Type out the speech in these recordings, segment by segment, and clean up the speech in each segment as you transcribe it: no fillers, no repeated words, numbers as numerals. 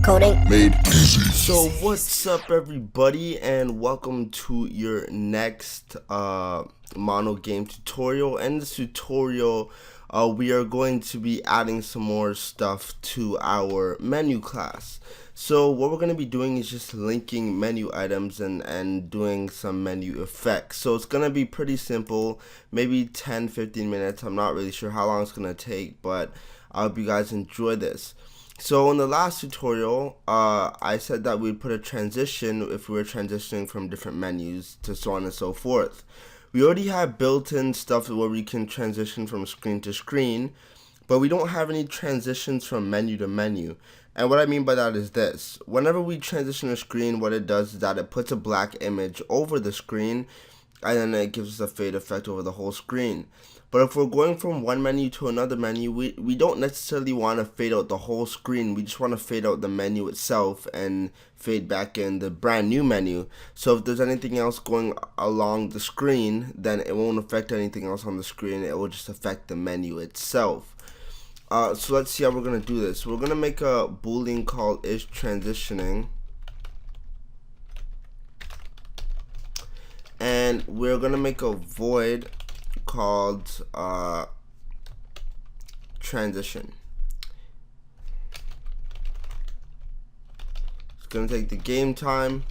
Coding made easy. So what's up everybody, and welcome to your next Monogame tutorial. In this tutorial we are going to be adding some more stuff to our menu class. So what we're going to be doing is just linking menu items and doing some menu effects. So it's going to be pretty simple, maybe 10-15 minutes. I'm not really sure how long it's going to take, but I hope you guys enjoy this. So in the last tutorial, I said that we'd put a transition if we were transitioning from different menus to so on and so forth. We already have built-in stuff where we can transition from screen to screen, but we don't have any transitions from menu to menu. And what I mean by that is this: whenever we transition a screen, what it does is that it puts a black image over the screen, and then it gives us a fade effect over the whole screen. But if we're going from one menu to another menu, we don't necessarily want to fade out the whole screen. We just want to fade out the menu itself and fade back in the brand new menu. So if there's anything else going along the screen, then it won't affect anything else on the screen. It will just affect the menu itself. So let's see how we're going to do this. We're going to make a boolean called isTransitioning. And we're going to make a void called transition. It's gonna take the game time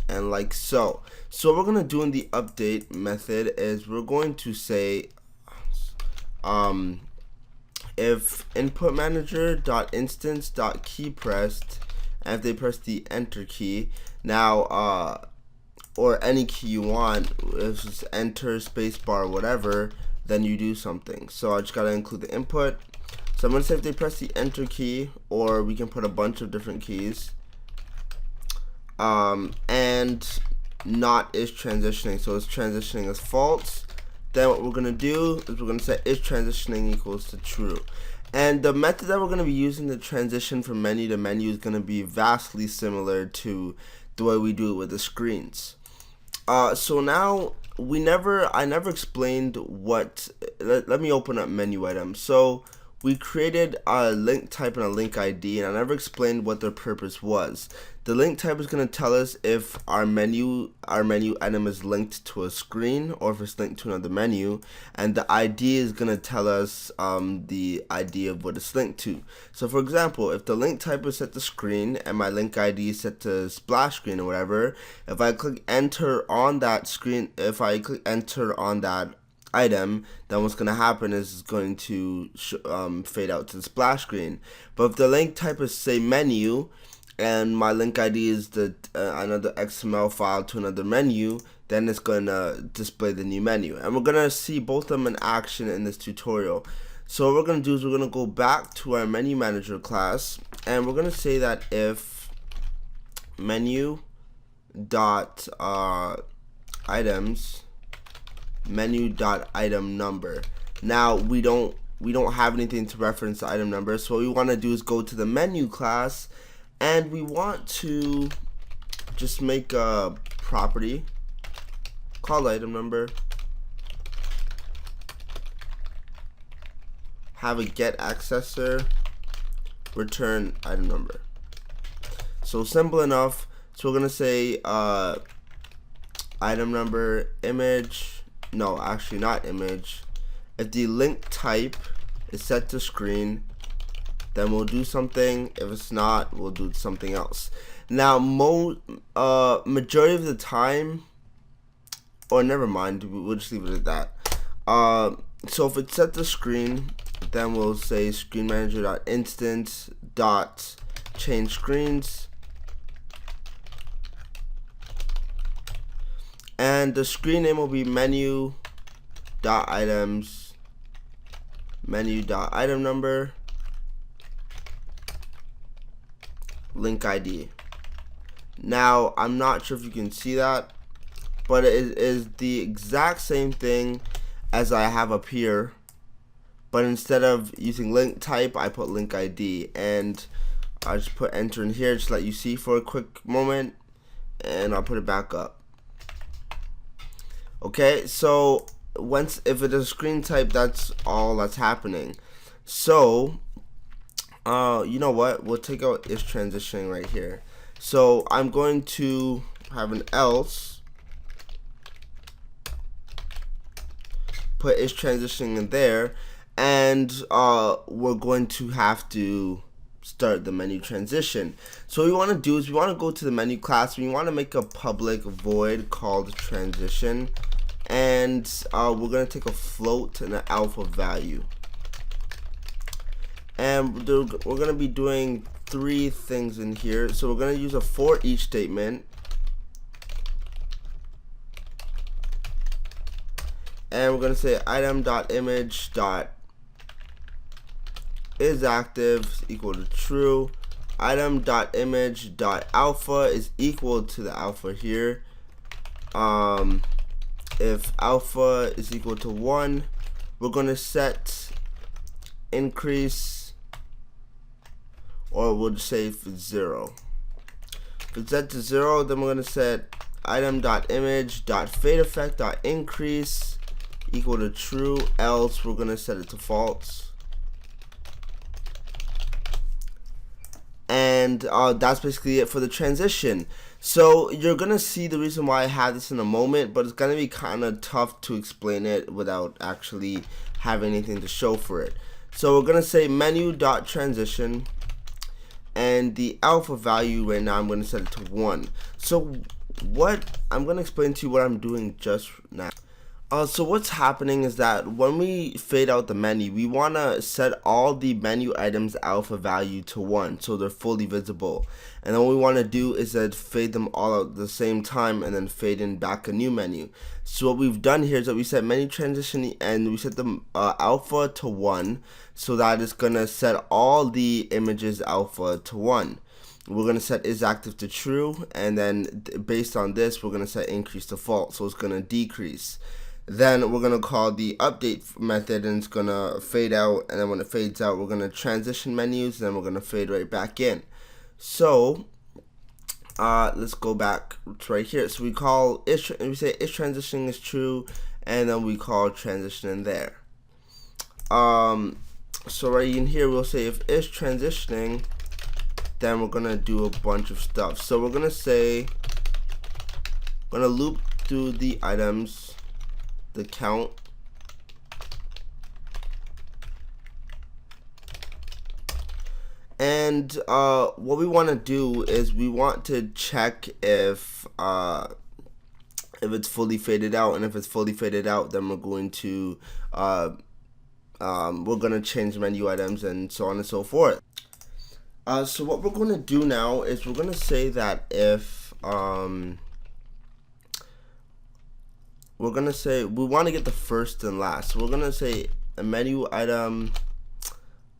and like so. So what we're gonna do in the update method is we're going to say if input manager dot instance dot key pressed, and if they press the enter key now, or any key you want, if it's enter, spacebar, whatever, then you do something. So I just gotta include the input. So I'm gonna say if they press the enter key, or we can put a bunch of different keys, and not is transitioning, so it's transitioning as false. Then what we're gonna do is we're gonna say is transitioning equals to true. And the method that we're gonna be using to transition from menu to menu is gonna be vastly similar to the way we do it with the screens. So now I never explained what. Let me open up menu items. So we created a link type and a link ID, and I never explained what their purpose was. The link type is going to tell us if our menu item is linked to a screen or if it's linked to another menu, and the ID is going to tell us the ID of what it's linked to. So for example, if the link type is set to screen and my link ID is set to splash screen or whatever, if I click enter on that screen, if I click enter on that item, then what's going to happen is it's going to fade out to the splash screen. But if the link type is, say, menu, and my link ID is another XML file to another menu, then it's going to display the new menu. And we're going to see both of them in action in this tutorial. So what we're going to do is we're going to go back to our menu manager class, and we're going to say that if menu dot items menu dot item number. Now we don't have anything to reference the item number, so what we want to do is go to the menu class, and we want to just make a property called item number, have a get accessor, return item number. So simple enough. So we're gonna say item number image. No, actually not image. If the link type is set to screen, then we'll do something. If it's not, we'll do something else. Now, majority of the time, or never mind, we'll just leave it at that. So if it's set to screen, then we'll say screen manager dot instance dot change screens. And the screen name will be menu dot items menu dot item number link ID. Now I'm not sure if you can see that, but it is the exact same thing as I have up here, but instead of using link type, I put link ID, and I just put enter in here just to let you see for a quick moment, and I'll put it back up. Okay, so if it is screen type, that's all that's happening. So You know what? We'll take out is transitioning right here. So I'm going to have an else, put is transitioning in there, and we're going to have to start the menu transition. So what we want to do is we want to go to the menu class. We want to make a public void called transition, and we're going to take a float and an alpha value. And we're going to be doing 3 things in here. So we're going to use a for each statement, and we're going to say item.image.isActive is equal to true. Item.image.alpha is equal to the alpha here. If alpha is equal to 1, we're going to set increase, or we'll just say if it's 0. If it's set to 0, then we're going to set item.image.fadeEffect.increase equal to true, else we're going to set it to false. And that's basically it for the transition. So you're going to see the reason why I have this in a moment, but it's going to be kind of tough to explain it without actually having anything to show for it. So we're going to say menu.transition, and the alpha value right now I'm going to set it to 1. So what I'm going to explain to you what I'm doing just now. So what's happening is that when we fade out the menu, we want to set all the menu items alpha value to 1 so they're fully visible. And then what we want to do is that fade them all out at the same time and then fade in back a new menu. So what we've done here is that we set menu transition and we set the alpha to 1, so that it's going to set all the images alpha to 1. We're going to set is active to true, and then based on this we're going to set increase to false, so it's going to decrease. Then we're going to call the update method, and it's going to fade out, and then when it fades out we're going to transition menus, and then we're going to fade right back in. So let's go back to right here. So we call we say is transitioning is true, and then we call transition in there. So right in here we'll say if is transitioning, then we're going to do a bunch of stuff. So we're going to say, we're going to loop through the items, the count, and what we want to do is we want to check if it's fully faded out, and if it's fully faded out, then we're going to change menu items and so on and so forth. So what we're going to do now is we're going to say that if we're going to say we want to get the first and last, so we're going to say a menu item,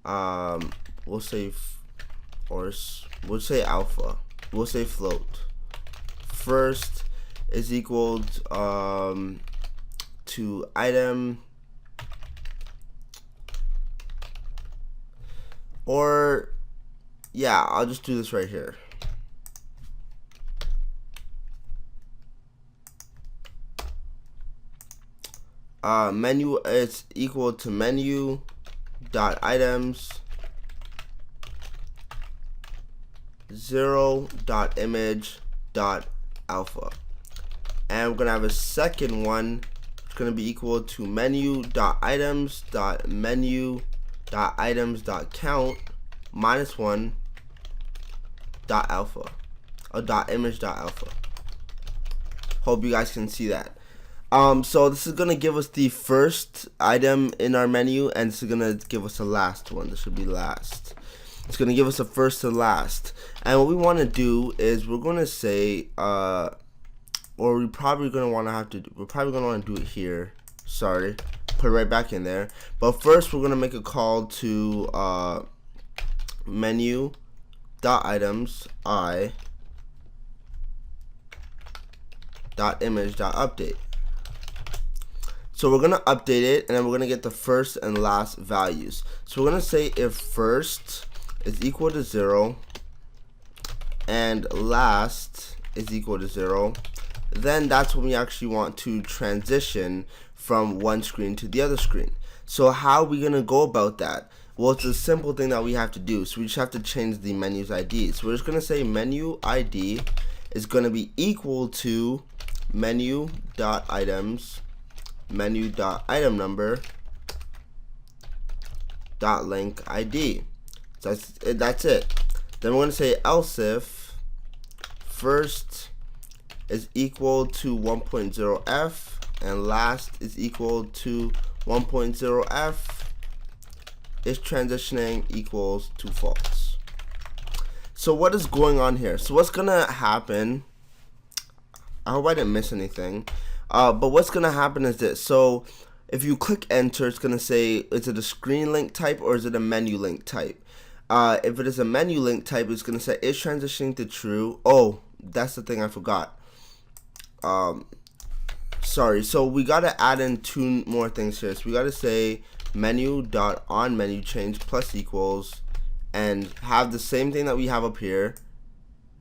we'll say alpha, we'll say float, first is equal to item, or yeah, I'll just do this right here. Menu is equal to menu dot items 0 dot image dot alpha, and we're gonna have a second one. It's gonna be equal to menu dot items dot menu dot items dot count -1 dot alpha, or dot image dot alpha. Hope you guys can see that. So this is gonna give us the first item in our menu, and this is gonna give us the last one. This should be last. It's gonna give us a first and last. And what we want to do is we're gonna say, or we're probably gonna want to do it here. Sorry, put it right back in there. But first, we're gonna make a call to menu dot items I dot image dot update. So we're gonna update it, and then we're gonna get the first and last values. So we're gonna say if first is equal to 0 and last is equal to 0, then that's when we actually want to transition from one screen to the other screen. So how are we gonna go about that? Well, it's a simple thing that we have to do. So we just have to change the menu's ID. So we're just going to say menu ID is going to be equal to menu.items, menu.item number, .link ID. So that's it. Then we're going to say else if first is equal to 1.0f and last is equal to 1.0f is transitioning equals to false. So what is going on here? So what's gonna happen, I hope I didn't miss anything, but what's gonna happen is this. So if you click enter, it's gonna say, is it a screen link type or is it a menu link type? If it is a menu link type, it's gonna say is transitioning to true. Oh, that's the thing I forgot. Sorry, so we gotta add in two more things here. So we gotta say menu.onMenuChange plus equals and have the same thing that we have up here.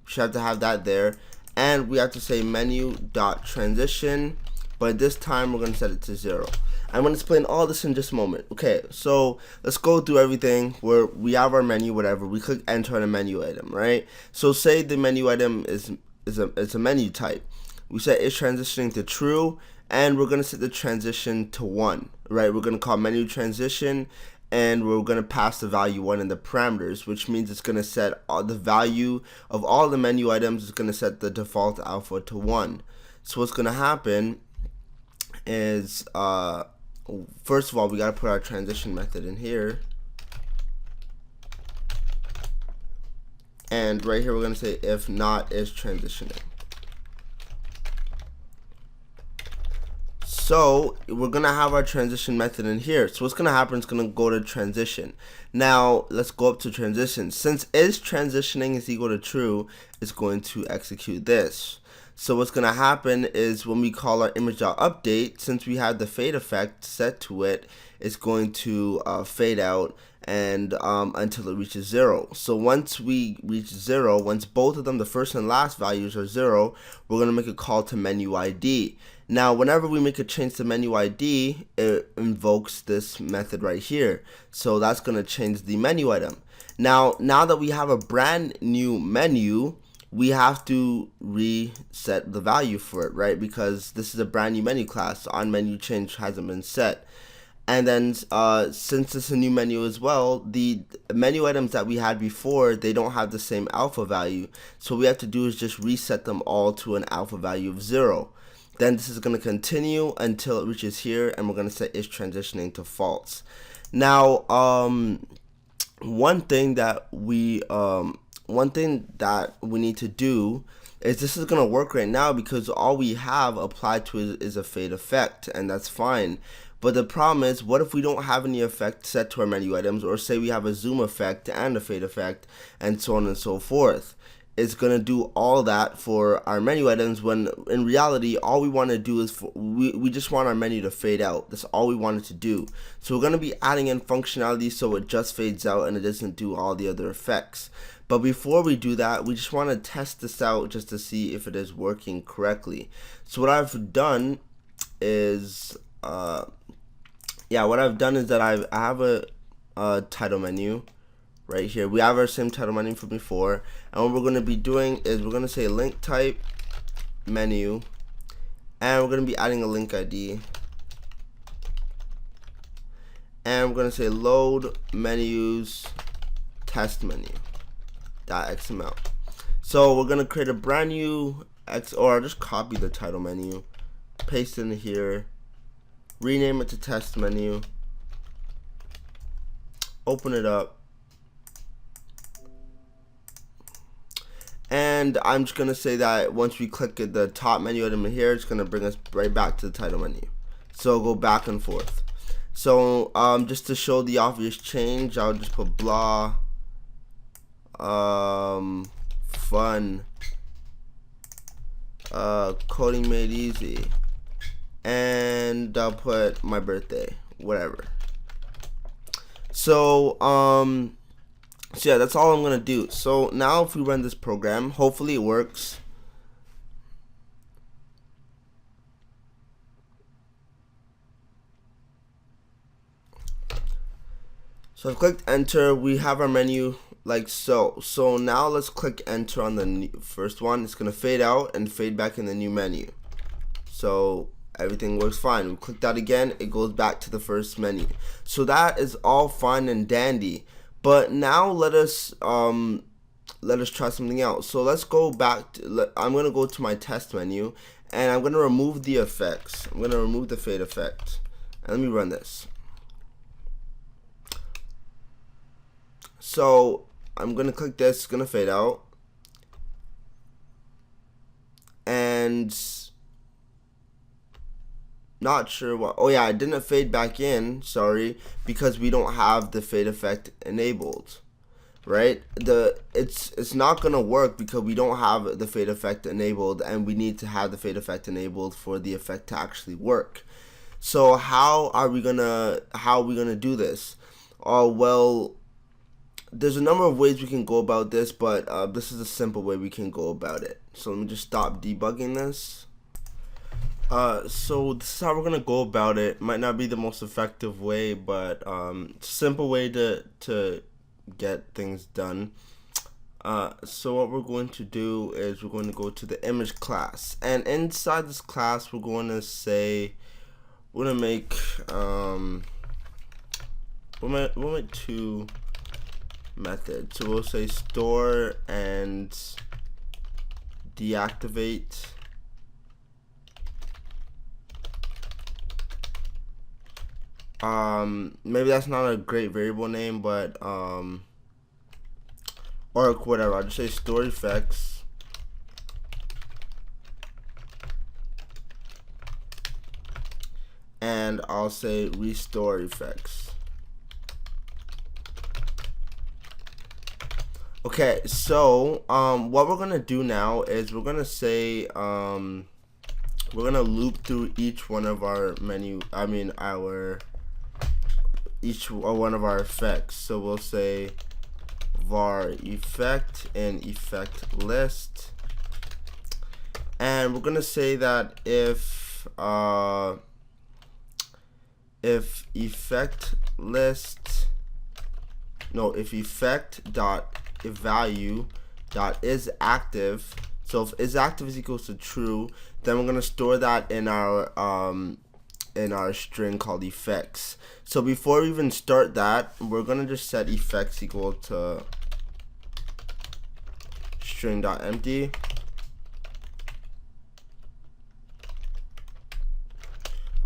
We should have to have that there, and we have to say menu.transition, but this time we're gonna set it to 0. I'm gonna explain all this in just a moment. Okay, so let's go through everything where we have our menu, whatever. We click enter on a menu item, right? So say the menu item is a menu type. We set is transitioning to true, and we're gonna set the transition to 1, right? We're gonna call menu transition, and we're gonna pass the value 1 in the parameters, which means it's gonna set the value of all the menu items. Is gonna set the default alpha to 1. So what's gonna happen is, first of all, we gotta put our transition method in here, and right here we're gonna say if not is transitioning. So we're gonna have our transition method in here. So what's gonna happen is gonna go to transition. Now let's go up to transition. Since is transitioning is equal to true, it's going to execute this. So what's gonna happen is when we call our image.update, since we have the fade effect set to it, it's going to fade out and until it reaches 0. So once we reach 0, once both of them, the first and last values are 0, we're gonna make a call to menu ID. Now, whenever we make a change to menu ID, it invokes this method right here. So that's going to change the menu item. Now that we have a brand new menu, we have to reset the value for it, right? Because this is a brand new menu class. So on menu change hasn't been set. And then since it's a new menu as well, the menu items that we had before, they don't have the same alpha value. So what we have to do is just reset them all to an alpha value of 0. Then this is going to continue until it reaches here, and we're going to say is transitioning to false. Now, one thing that we need to do is this is going to work right now because all we have applied to it is a fade effect, and that's fine. But the problem is, what if we don't have any effect set to our menu items, or say we have a zoom effect and a fade effect, and so on and so forth? It's going to do all that for our menu items when in reality all we want to do is we just want our menu to fade out. That's all we wanted to do. So we're going to be adding in functionality so it just fades out and it doesn't do all the other effects. But before we do that, we just want to test this out just to see if it is working correctly. So what I've done is that I have a title menu right here. We have our same title menu from before, and what we're going to be doing is we're going to say link type menu, and we're going to be adding a link ID, and we're going to say load menus test menu .xml. So we're going to create a brand new or I'll just copy the title menu, paste it in here, rename it to test menu, open it up, and I'm just going to say that once we click at the top menu item in here, it's going to bring us right back to the title menu. So go back and forth. So just to show the obvious change, I'll just put blah fun coding made easy, and I'll put my birthday, whatever. So yeah, that's all I'm gonna do. So now if we run this program, hopefully it works. So So I've clicked enter. We have our menu like so. So now let's click enter on the first one. It's gonna fade out and fade back in the new menu. So everything works fine. We click that again, it goes back to the first menu. So that is all fine and dandy. But now let us try something else. So let's go back to, I'm gonna go to my test menu and I'm gonna remove the effects. I'm gonna remove the fade effect. And let me run this. So I'm gonna click this, it's gonna fade out. And not sure what, oh yeah, it didn't fade back in, sorry, because we don't have the fade effect enabled, right? It's not gonna work because we don't have the fade effect enabled, and we need to have the fade effect enabled for the effect to actually work. So how are we gonna do this? Well, there's a number of ways we can go about this, but this is a simple way we can go about it. So let me just stop debugging this. So this is how we're gonna go about it. Might not be the most effective way, but it's a simple way to get things done. So what we're going to do is we're going to go to the image class, and inside this class we're going to say we're gonna make we'll make two methods. So we'll say store and deactivate. Maybe that's not a great variable name, but or whatever. I'll just say store effects and I'll say restore effects. Okay, so what we're gonna do now is we're gonna say we're gonna loop through each one of our each one of our effects. So we'll say var effect and effect list, and we're gonna say that if effect list, no, if effect dot value dot is active, so if is active is equals to true, then we're gonna store that in our string called effects. So before we even start that, we're gonna just set effects equal to string.empty.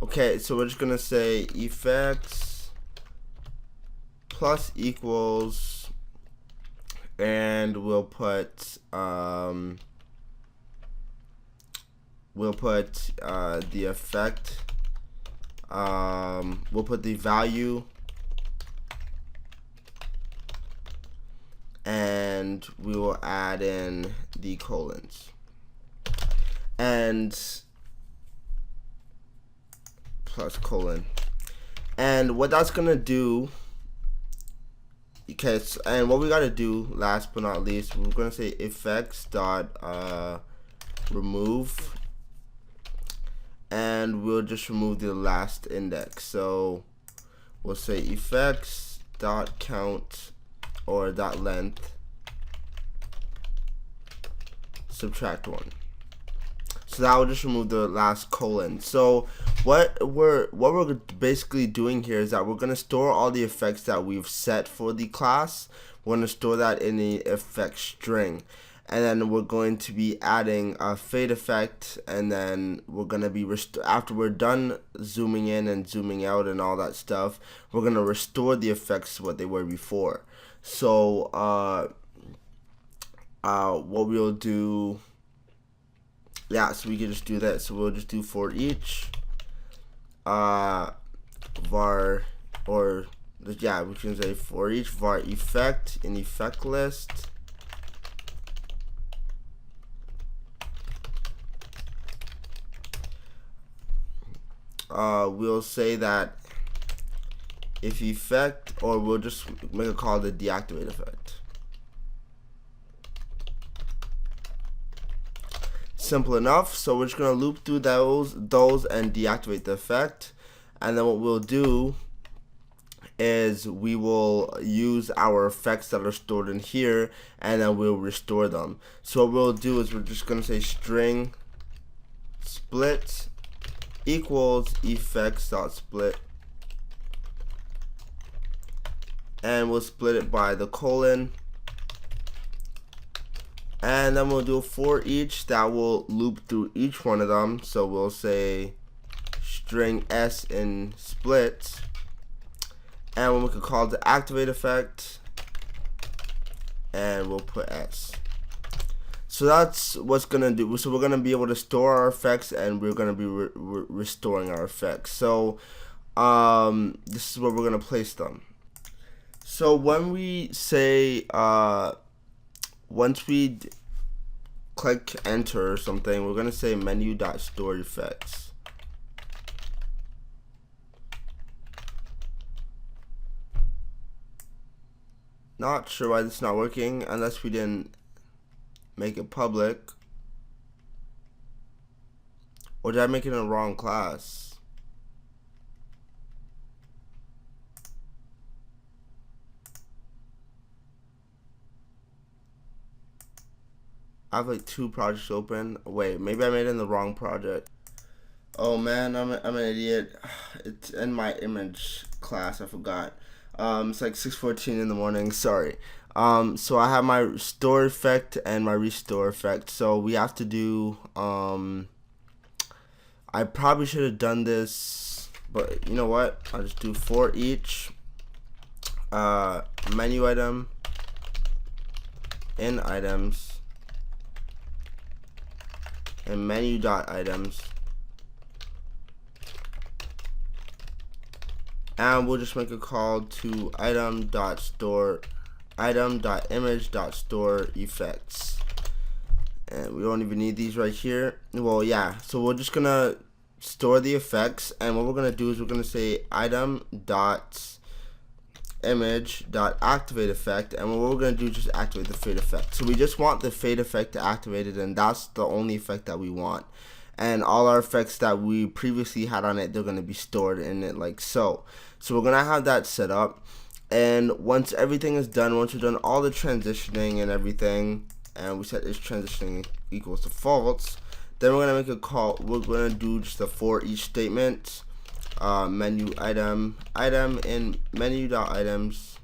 Okay, so we're just gonna say effects plus equals, and we'll put the effect. We'll put the value, and we will add in the colons, and plus colon. And what that's gonna do, okay, and what we gotta do last but not least, we're gonna say effects dot remove, and we'll just remove the last index. So we'll say effects dot count or dot length subtract 1. So that will just remove the last colon. So what we're basically doing here is that we're gonna store all the effects that we've set for the class. We're gonna store that in the effect string, and then we're going to be adding a fade effect, and then we're gonna be after we're done zooming in and zooming out and all that stuff, we're gonna restore the effects to what they were before. So what we'll do, yeah, so we can just do that. So we'll just do for each var, or yeah, we can say for each var effect in effect list, we'll say that if effect, or we'll just make a call to deactivate effect. Simple enough. So we're just gonna loop through those and deactivate the effect, and then what we'll do is we will use our effects that are stored in here, and then we'll restore them. So what we'll do is we're just going to say string split equals effects.split, and we'll split it by the colon, and then we'll do a for each that will loop through each one of them. So we'll say string s in split, and when we could call the activate effect, and we'll put s. So that's what's gonna do. So we're gonna be able to store our effects, and we're gonna be restoring our effects. So this is where we're gonna place them. So when we say once we click enter or something, we're gonna say menu.store effects. Not sure why this is not working, unless we didn't make it public. Or did I make it in the wrong class? I have like 2 projects open. Wait, maybe I made it in the wrong project. Oh man, I'm an idiot. It's in my image class, I forgot. It's like 6:14 in the morning, sorry. So I have my restore effect and my restore effect. So we have to do, I probably should have done this, but you know what? I'll just do for each menu item in items and menu.items. And we'll just make a call to item.image.store effects. And we don't even need these right here. Well, yeah, so we're just gonna store the effects, and what we're gonna do is we're gonna say item.image.activate effect, and what we're gonna do is just activate the fade effect. So we just want the fade effect activated, and that's the only effect that we want. And all our effects that we previously had on it, they're going to be stored in it like so. So we're going to have that set up, and once everything is done, once we've done all the transitioning and everything, and we set this transitioning equals to false, then we're going to make a call. We're going to do just a for each statement, menu item in menu.items,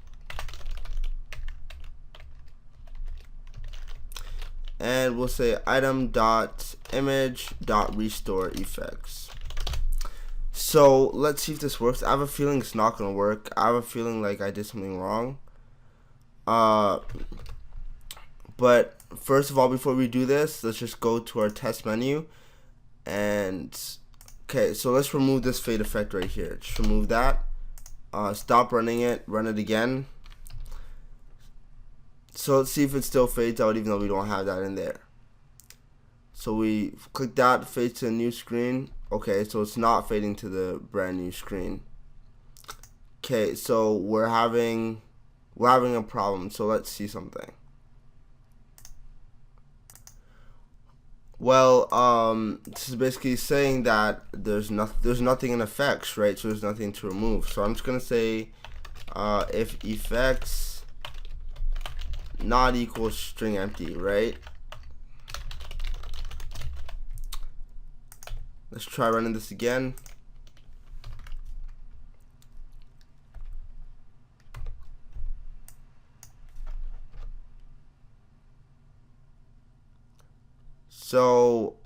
and we'll say item.image.restore effects. So let's see if this works. I have a feeling it's not gonna work. I have a feeling like I did something wrong. But first of all, before we do this, let's just go to our test menu, and okay, so let's remove this fade effect right here. Just remove that. Stop running it. Run it again. So let's see if it still fades out even though we don't have that in there. So we click that, fades to a new screen. Okay, so it's not fading to the brand new screen. Okay, so we're having a problem. So let's see something. Well, this is basically saying that there's nothing in effects, right? So there's nothing to remove. So I'm just gonna say if effects not equals string empty, right? Let's try running this again. So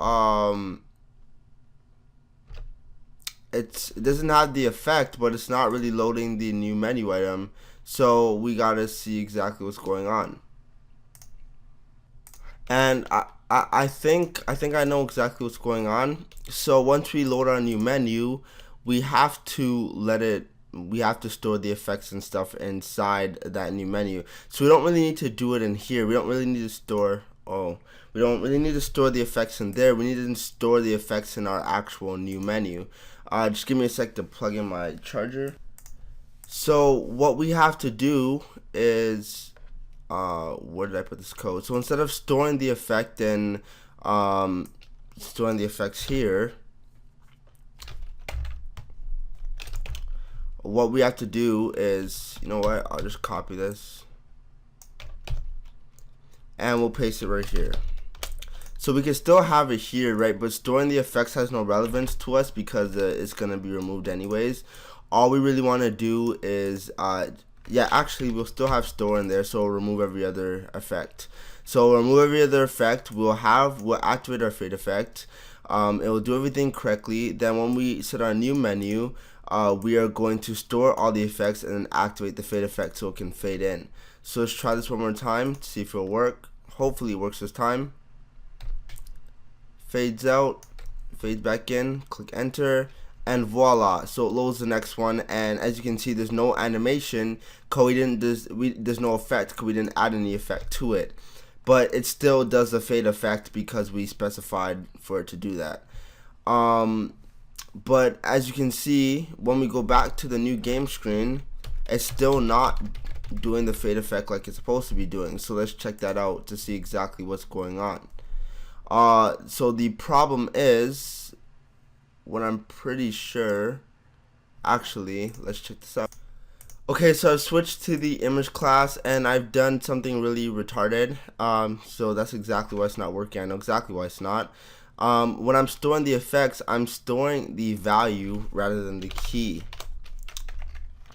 it doesn't have the effect, but it's not really loading the new menu item. So we gotta see exactly what's going on. And I think I know exactly what's going on. So once we load our new menu, we have to store the effects and stuff inside that new menu. So we don't really need to do it in here. We don't really need to store the effects in there. We need to store the effects in our actual new menu. Just give me a sec to plug in my charger. So what we have to do is, where did I put this code? So instead of storing the effect in, storing the effects here, what we have to do is, you know what, I'll just copy this and we'll paste it right here. So we can still have it here, right? But storing the effects has no relevance to us because it's gonna be removed anyways. All we really want to do is, yeah, actually we'll still have store in there, so we'll remove every other effect. So we'll remove every other effect. We'll activate our fade effect. It will do everything correctly. Then when we set our new menu, we are going to store all the effects and then activate the fade effect so it can fade in. So let's try this one more time to see if it'll work. Hopefully it works this time. Fades out, fades back in, click enter, and voila, so it loads the next one. And as you can see, there's no animation because there's no effect because we didn't add any effect to it, but it still does the fade effect because we specified for it to do that. But as you can see, when we go back to the new game screen, it's still not doing the fade effect like it's supposed to be doing. So let's check that out to see exactly what's going on. So the problem is, what I'm pretty sure, actually, let's check this out. Okay, so I've switched to the image class and I've done something really retarded. So that's exactly why it's not working. I know exactly why it's not. When I'm storing the effects, I'm storing the value rather than the key.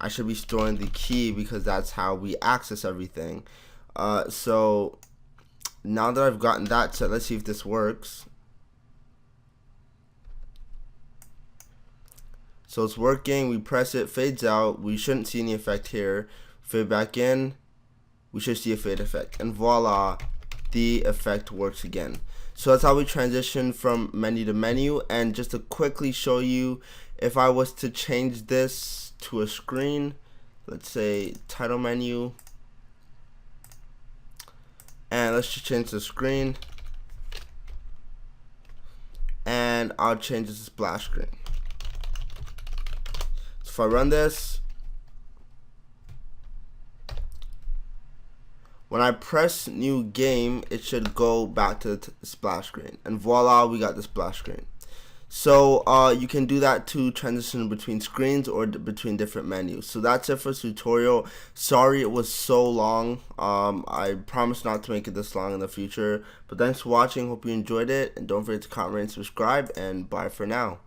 I should be storing the key because that's how we access everything. So now that I've gotten that set, let's see if this works. So it's working, we press it, fades out, we shouldn't see any effect here. Fade back in, we should see a fade effect, and voila, the effect works again. So that's how we transition from menu to menu. And just to quickly show you, if I was to change this to a screen, let's say title menu, and let's just change the screen, and I'll change this to splash screen. So if I run this, when I press new game, it should go back to the splash screen, and voila, we got the splash screen. So you can do that to transition between screens or between different menus. So that's it for this tutorial. Sorry it was so long. I promise not to make it this long in the future. But thanks for watching. Hope you enjoyed it. And don't forget to comment and subscribe. And bye for now.